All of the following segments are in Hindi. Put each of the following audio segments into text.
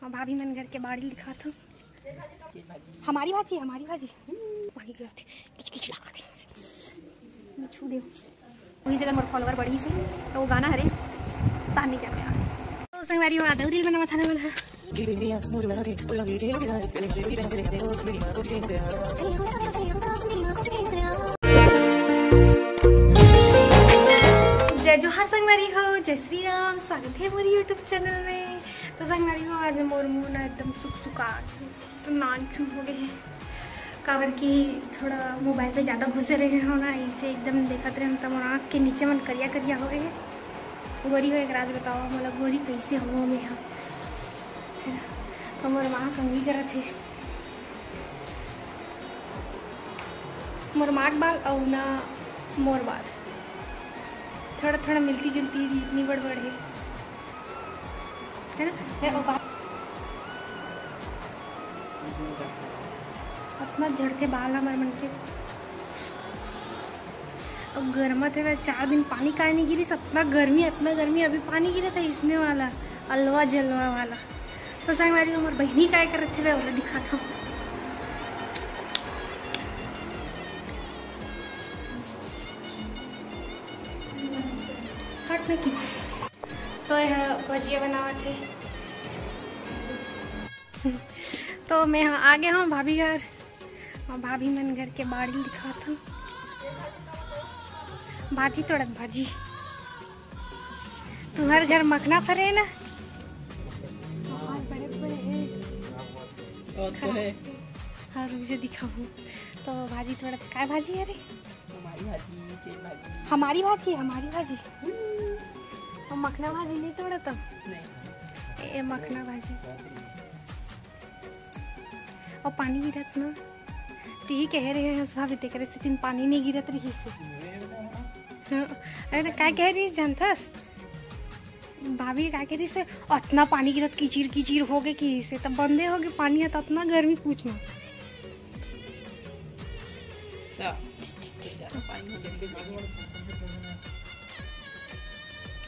और भाभी मन घर के बाड़ी दिखा था। हमारी भाजी पानी की आती किच किच लगा थी छू दे वही जगह मोर फॉलोवर बढ़ी सी तो वो गाना हरे तान नहीं जाने यार तो संग वारी आधा दिल में मथाने वाला है। जय जोहार संगवारी हो, जय श्री राम। स्वागत है मेरी यूट्यूब चैनल में। तो संगवारी हो आज मोर मुँह ना एकदम सुखा तो नान क्यों हो गए हैं काबर की थोड़ा मोबाइल पे ज़्यादा घुसे रहे हो ना, इसे एकदम देखते रहे तब आँख के नीचे मन करिया करिया हो गए है। गोरी हो एक राज बताओ मतलब गोरी कैसे हो मैं हाँ तो मोर माँ कंगी करा थे मोर माँ बाल और ना मोर बाल थोड़ा थोड़ा मिलती जुलती इतनी बड़ है ना अपना झड़ते बाल हमारे मन के अब गर्मा थे 4 दिन पानी काहे नहीं गिरी। इतना गर्मी अभी पानी गिरा था इसने वाला अलवा जलवा वाला। तो संग वाली हमारे बहनी काय कर रहे थे वाला दिखा था। हट में की तो यह भजिया बनावा थे तो मैं आ गया हूँ भाभी घर और भाभी मन घर के बाड़ी दिखा था। भाजी तोड़क भाजी तुम्हारे घर मखना फरे ना बड़े बड़े हाँ रुक जा दिखाऊँ। तो भाजी तोड़क काय भाजी है रे हमारी भाजी और मखना भाजी नहीं तोड़ा तो नहीं मखना भाजी और पानी गिरत ना ती कह रहे हैं भाभी देख रहे से पानी नहीं गिरत रही से अरे क्या कह रही जानथस भाभी क्या कह रही से उतना पानी गिरत कीचिर हो गए कि से तब बंदे हो गए पानी है तो उतना गर्मी पूछना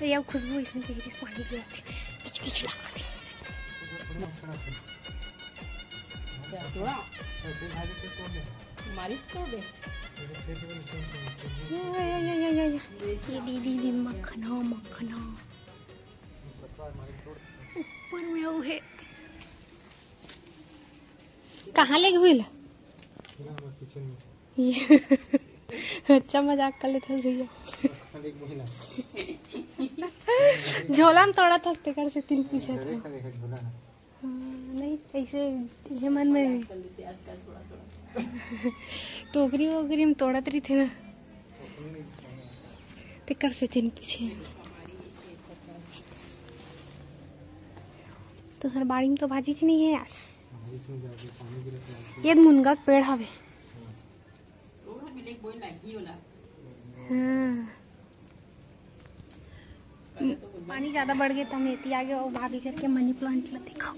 यार खुशबू इसमें कह रही पानी की आती किच किच लगा थी ये दीदी मखना ऊपर में वो है कहाँ ले गई अच्छा मजाक कर लेता भैया झोला में तोड़ा था कर से 3 पूछा था नहीं ऐसे ये मन में टोकरी वोकरी में तोड़त रही थे ना ते कर से 3 पूछे तो हर बाड़ी में तो भाजी च नहीं है यार। ये मुनगा का पेड़ हवे हाँ पानी ज्यादा बढ़ गया तो मेथी आ गया और भाभी करके मनी प्लांट ला देखो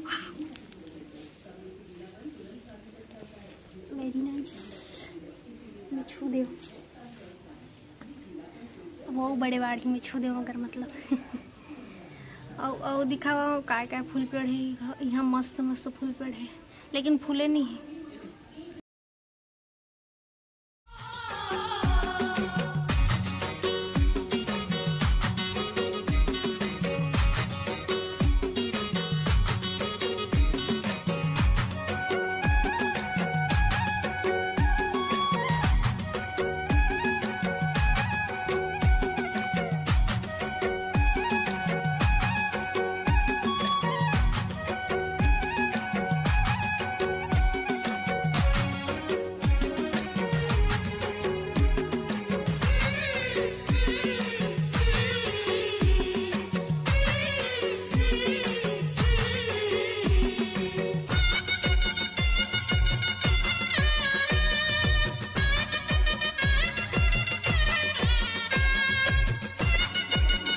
वेरी नाइस मैं छू दे वो बड़े बाड़ी में छू दे अगर मतलब और दिखावा काय फूल पेड़ है यहाँ मस्त फूल पेड़ है लेकिन फूले नहीं है।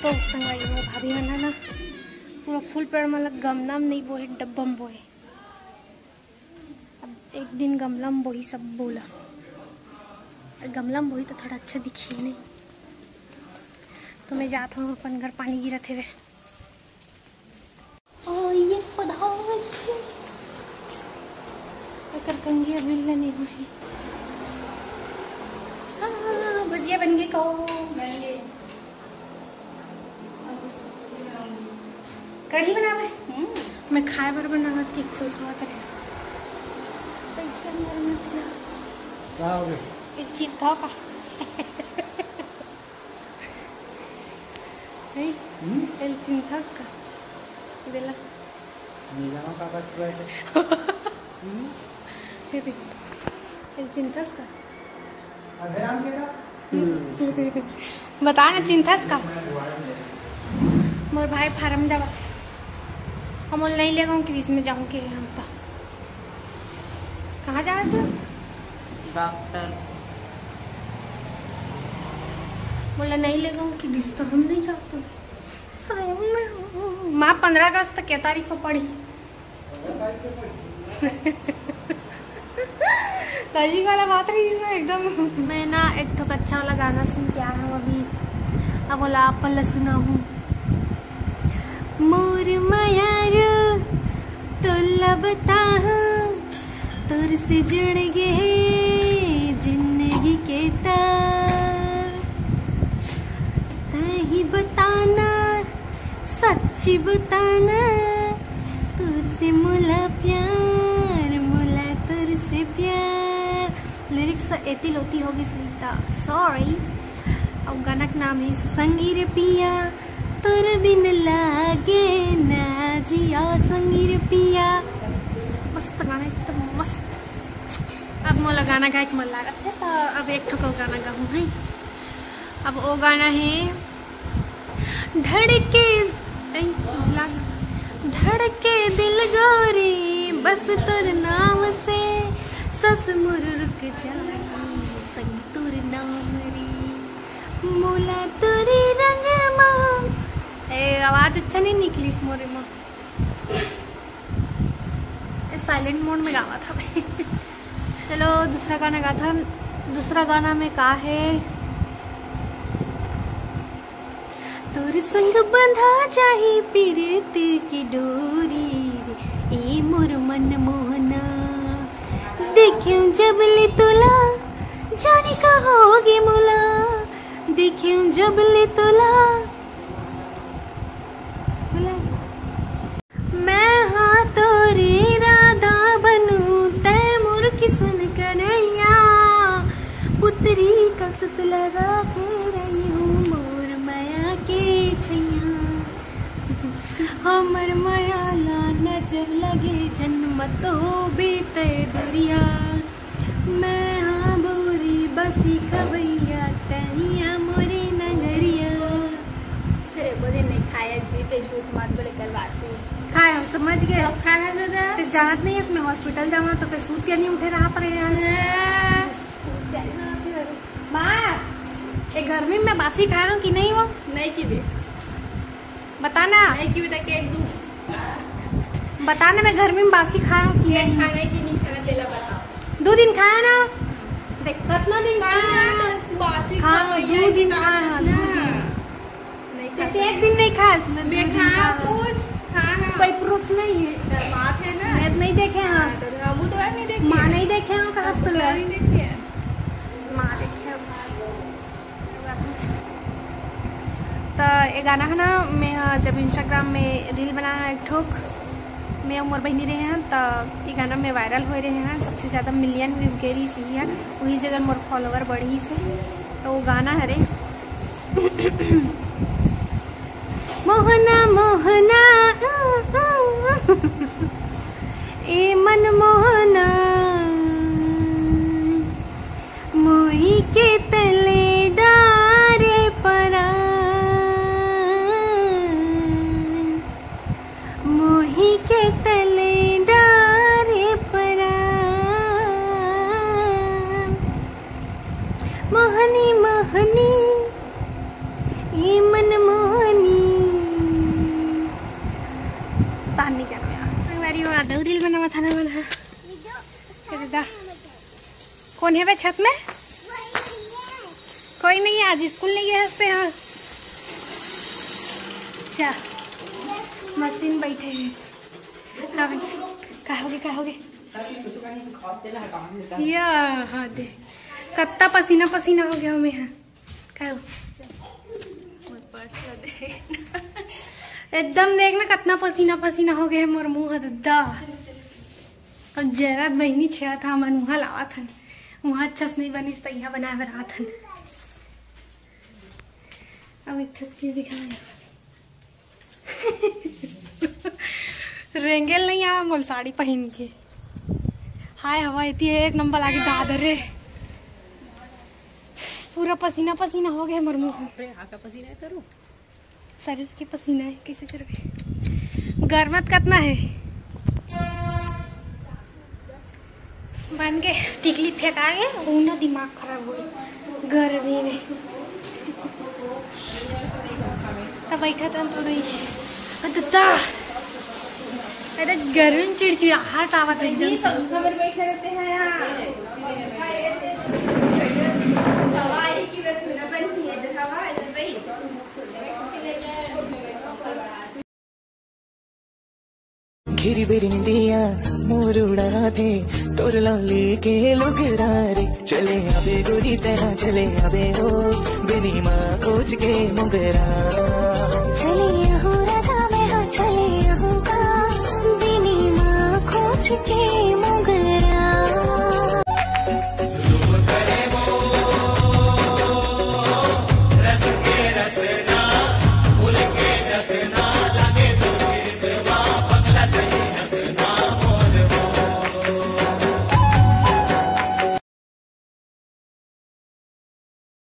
तो संगवारी वो भाभी मना ना पूरा फूल पेड़ मतलब गमला में नहीं बोए डब्बा में बोए। अब एक दिन गमला में बोही सब बोला गमला में बोही तो थोड़ा अच्छा दिखी नहीं तो मैं जाता हूँ अपन घर पानी गिरा थे वे। ये पौधा कंघी अभी नहीं हो रही। भुजिया बन गई, कहो बन गई। कढ़ी बनावे मैं खाए बार बनाना थी, खुश हुआ करे पैसा मरना क्या हो गया एक चीज था का नहीं एल चिंता का देला नीला का पास बैठे एल चिंता का अधराम के का बता ना चिंता का मोर भाई फार्म जावा हम नहीं ले गए क्रीज में जाऊंगे हम तो कहाँ जाए थे डॉक्टर बोला नहीं ले गए क्रीज तो हम नहीं जाते। माँ 15 अगस्त क्या तारीख को पड़ी ताजी वाला बात रही इसमें एकदम। मैं ना एक ठोक अच्छा वाला गाना सुन के आया हूँ अभी। अब बोला आप पल्ला सुना हूँ मोर मायारू तोला बता तोर से जुड़ गए जिंदगी के तार तही बताना सच्ची बताना तोर से मुला प्यार मुला तोर से प्यार। लिरिक्स एती लोती होगी सुनीता सॉरी। और गाना का नाम है संगीर पिया तोर बिन लागे ना जिया संगीर पिया। मस्त गाना एकदम मस्त। अब मोला गाना गायक मन लागत है तो अब एक ठो गाना गाऊँ है। अब वो गाना है धड़के धड़के दिल गोरी बस तोर नाम से सस मुर रुक जाए संग तोर नाम री मोला तोरी रंग माँ। आवाज अच्छा नहीं निकली इस मोरे में, साइलेंट मोड में गावा था भाई। चलो दूसरा गाना गा था। दूसरा गाना में का है तोर संग बंधा चाहे पीरत की डोरी ए मोर मन मोहना देखियो जब ले तोला जाने कहोगे मोला देखियो जब ले तोला मैं हाँ तोरी राधा बनू तय मोर किसन कन्हैया पुत्री कसत लगा के रही हूँ मोर माया के छैया हमर माया ला नजर लगे जन्म तो बीते दुरिया मैं हाँ बोरी बसी खबैया तहिया मोरी नगरिया। फिर बोले नहीं खाया जीते झूठ मात बोले कलवासी खाया समझ गए खाया दादा तो जानत नहीं इसमें हॉस्पिटल जाना तो के सूत के नहीं उठे रहा पर माँ एक गर्मी में बासी खा रहा हूँ कि नहीं वो नहीं की दे बताना नहीं की बता के एक दो बताना मैं गर्मी में बासी खा रहा हूँ कि नहीं खाना की नहीं खाना तेला बताओ 2 दिन खाया ना देख कितना दिन खाया बासी खा 2 दिन खाया 2 दिन नहीं एक दिन नहीं खाया मैं खाया कुछ कोई प्रूफ नहीं है बात है ना मैं नहीं देखे हाँ तो नहीं देखे माँ नहीं देखे हाँ कहा तो नहीं देखे माँ देखे तो ये गाना है ना मैं जब इंस्टाग्राम में रील बनाया एक ठोक मैं उमर बहनी रहे हैं तो ये गाना में वायरल हो रहे हैं सबसे ज़्यादा मिलियन व्यू गेरी से ही है वही जगह मोर फॉलोवर बढ़ी से तो वो गाना है रे मोहना मोहना ए मन मोहना मोही के तले डारे परा मोही के तले डारे परा मोहनी मोहनी ए मन मोहनी तानी जाने यार रील बनावा था ना बना कौन है वे छत में कोई नहीं है आज स्कूल नहीं गए हंसते हैं अच्छा मशीन बैठे हैं कहोगे या हाँ दे कत्ता पसीना पसीना हो गया हमें यहाँ क्या हो एकदम देखना कितना पसीना पसीना हो गया मोर मुँह दद्दा अब जयरात बहनी छया था मन वहाँ लावा थन वहाँ अच्छा से नहीं बनी तो यहाँ बनाए रहा थन। अब एक छोटी चीज दिखाना रेंगेल नहीं आया मोल साड़ी पहन के हाय हवा इतनी एक नंबर आगे दादर रे पूरा पसीना पसीना हो गया मर मुँह का पसीना है करूँ शरीर के पसीना है कैसे कर गर्मत कितना है बन के टिकली फेंका गए उन्हें दिमाग खराब हुई गर्मी में तब बैठा था तो अरे गर्मी में चिड़चिड़ाहट आवत है एकदम बैठे रहते हैं यहाँ हवा की वजह बनती है हवा इधर रही खीरी बेरी निंदिया मोर उड़ा दे तोर लौली के लोग रे चले आबे गोरी तेरा चले आबे हो बेनी माँ खोज के मुगरा चले हो राजा में हो चले हो का बेनी माँ खोज के मुगरा रस के रस